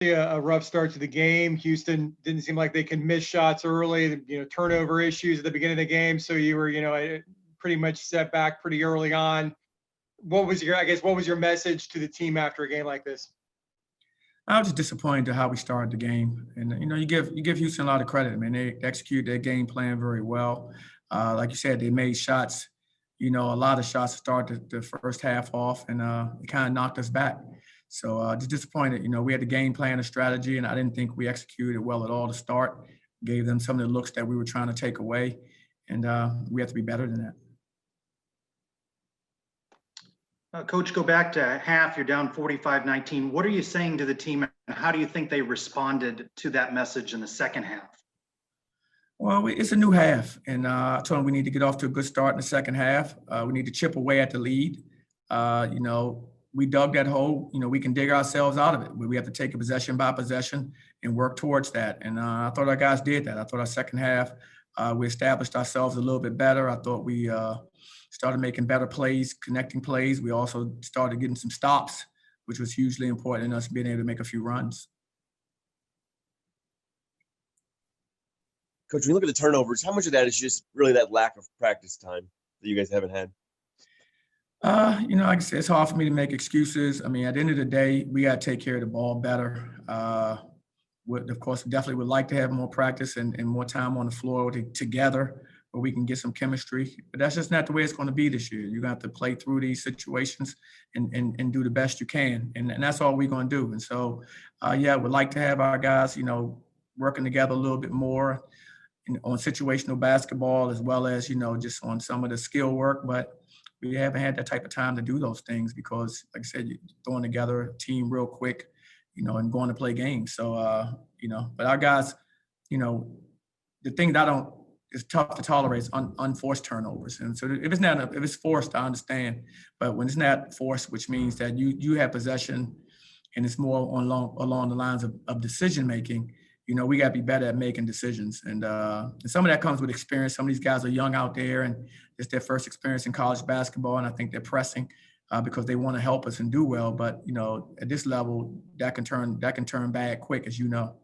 a rough start to the game. Houston didn't seem like they could miss shots early, turnover issues at the beginning of the game. So you were, pretty much set back pretty early on. What was your message to the team after a game like this? I was just disappointed to how we started the game, and you give Houston a lot of credit. I mean, they executed their game plan very well. Like you said, they made shots. A lot of shots to start the first half off, and it kind of knocked us back. So just disappointed. We had the game plan, a strategy, and I didn't think we executed well at all to start. Gave them some of the looks that we were trying to take away, and we have to be better than that. Coach, go back to half. You're down 45-19. What are you saying to the team, and how do you think they responded to that message in the second half? Well, it's a new half, and I told them we need to get off to a good start in the second half. We need to chip away at the lead. We dug that hole. We can dig ourselves out of it. We have to take it possession by possession and work towards that. And I thought our guys did that. I thought our second half, we established ourselves a little bit better. I thought we started making better plays, connecting plays. We also started getting some stops, which was hugely important in us being able to make a few runs. Coach, when you look at the turnovers, how much of that is just really that lack of practice time that you guys haven't had? Like I said, it's hard for me to make excuses. I mean, at the end of the day, we got to take care of the ball better. Of course, we definitely would like to have more practice and more time on the floor together where we can get some chemistry. But that's just not the way it's going to be this year. You're going to have to play through these situations and do the best you can. And that's all we're going to do. And so, we'd like to have our guys, working together a little bit more on situational basketball as well as, just on some of the skill work. But we haven't had that type of time to do those things because, like I said, you're throwing together a team real quick, and going to play games. So, but our guys, the thing that it's tough to tolerate is unforced turnovers. And so if it's forced, I understand. But when it's not forced, which means that you have possession and it's more along the lines of decision-making, we got to be better at making decisions. And some of that comes with experience. Some of these guys are young out there and it's their first experience in college basketball. And I think they're pressing because they want to help us and do well. But, at this level, that can turn bad quick, as you know.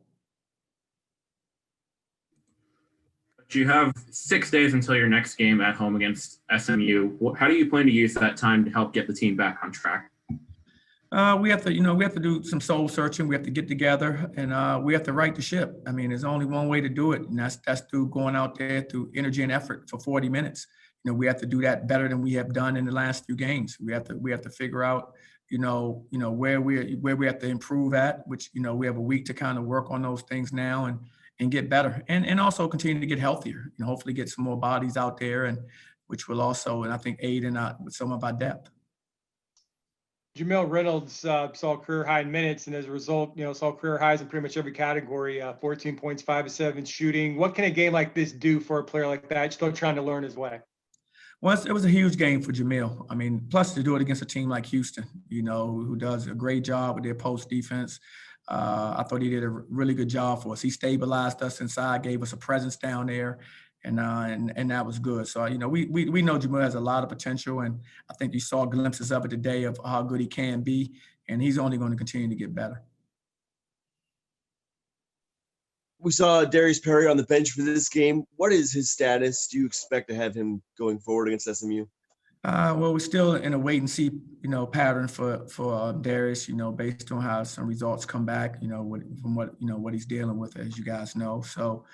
You have 6 days until your next game at home against SMU. How do you plan to use that time to help get the team back on track? We have to do some soul searching. We have to get together and we have to right the ship. I mean, there's only one way to do it, and that's through going out there through energy and effort for 40 minutes. We have to do that better than we have done in the last few games. We have to figure out, where we have to improve at, which, we have a week to kind of work on those things now and get better and also continue to get healthier, hopefully get some more bodies out there and which will also, and I think aid in with some of our depth. Jamal Reynolds saw career high in minutes, and as a result, saw career highs in pretty much every category. 14 points, 5 of 7 shooting. What can a game like this do for a player like that, still trying to learn his way? Well, it was a huge game for Jamil. I mean, plus to do it against a team like Houston, who does a great job with their post defense. I thought he did a really good job for us. He stabilized us inside, gave us a presence down there. And that was good. So, we know Jamal has a lot of potential, and I think you saw glimpses of it today of how good he can be, and he's only going to continue to get better. We saw Darius Perry on the bench for this game. What is his status? Do you expect to have him going forward against SMU? Well, we're still in a wait and see, pattern for Darius, based on how some results come back, from what he's dealing with, as you guys know. So,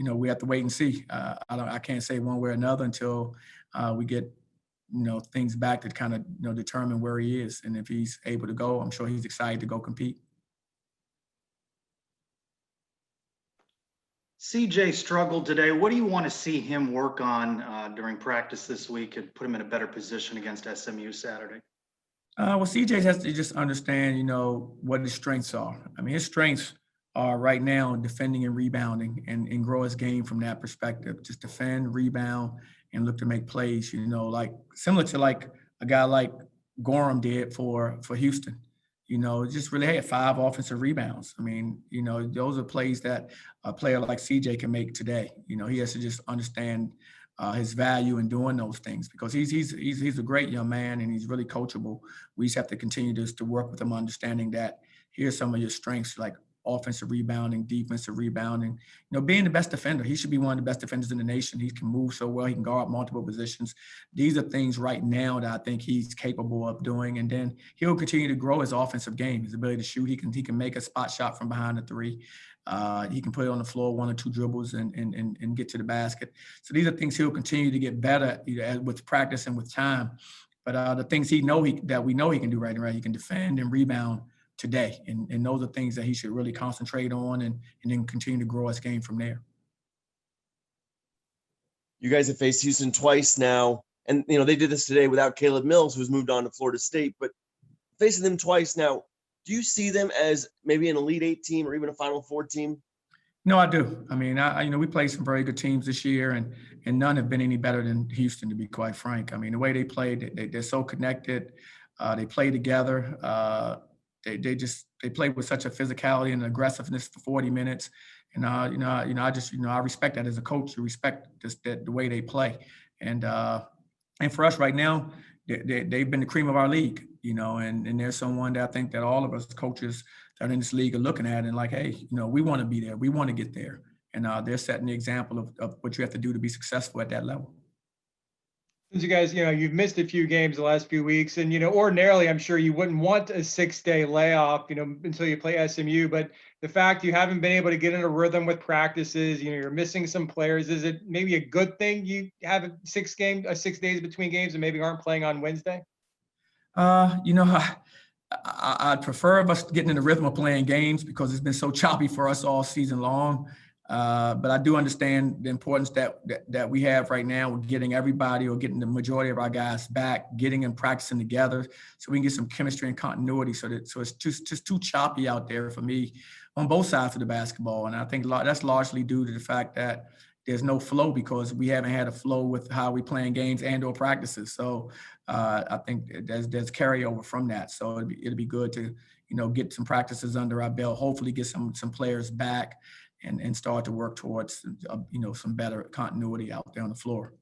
we have to wait and see. I can't say one way or another until we get, things back to kind of, determine where he is. And if he's able to go, I'm sure he's excited to go compete. CJ struggled today. What do you want to see him work on during practice this week and put him in a better position against SMU Saturday? Well, CJ has to just understand, what his strengths are. I mean, his strengths are right now defending and rebounding and grow his game from that perspective. Just defend, rebound, and look to make plays, like similar to like a guy like Gorham did for Houston. Just really had 5 offensive rebounds. I mean, those are plays that a player like CJ can make today. He has to just understand his value in doing those things because he's a great young man and he's really coachable. We just have to continue to work with him, understanding that here's some of your strengths, like offensive rebounding, defensive rebounding, being the best defender. He should be one of the best defenders in the nation. He can move so well. He can guard multiple positions. These are things right now that I think he's capable of doing. And then he'll continue to grow his offensive game, his ability to shoot. He can make a spot shot from behind the three. He can put it on the floor, 1 or 2 dribbles and get to the basket. So these are things he'll continue to get better with practice and with time. But the things that we know he can do right, he can defend and rebound today. And those are things that he should really concentrate on and then continue to grow his game from there. You guys have faced Houston twice now, and they did this today without Caleb Mills, who's moved on to Florida State, but facing them twice now, do you see them as maybe an Elite 8 team or even a Final Four team? No, I do. I mean, we played some very good teams this year, and none have been any better than Houston, to be quite frank. I mean, the way they played, they're so connected. They play together. They play with such a physicality and aggressiveness for 40 minutes. And I respect that as a coach. You respect the way they play. And for us right now, they've been the cream of our league, and there's someone that I think that all of us coaches that are in this league are looking at and like, hey, we want to be there. We want to get there. And they're setting the example of what you have to do to be successful at that level. Since you guys, you've missed a few games the last few weeks, and ordinarily I'm sure you wouldn't want a 6-day layoff, until you play SMU. But the fact you haven't been able to get in a rhythm with practices, you're missing some players. Is it maybe a good thing you have 6 days between games and maybe aren't playing on Wednesday? I'd prefer us getting in the rhythm of playing games because it's been so choppy for us all season long. But I do understand the importance that we have right now with getting everybody or getting the majority of our guys back, getting and practicing together so we can get some chemistry and continuity. So it's just too choppy out there for me on both sides of the basketball. And I think that's largely due to the fact that there's no flow because we haven't had a flow with how we playing games and or practices. So I think there's carryover from that. So it'll be good to, get some practices under our belt, hopefully get some players back and start to work towards, some better continuity out there on the floor.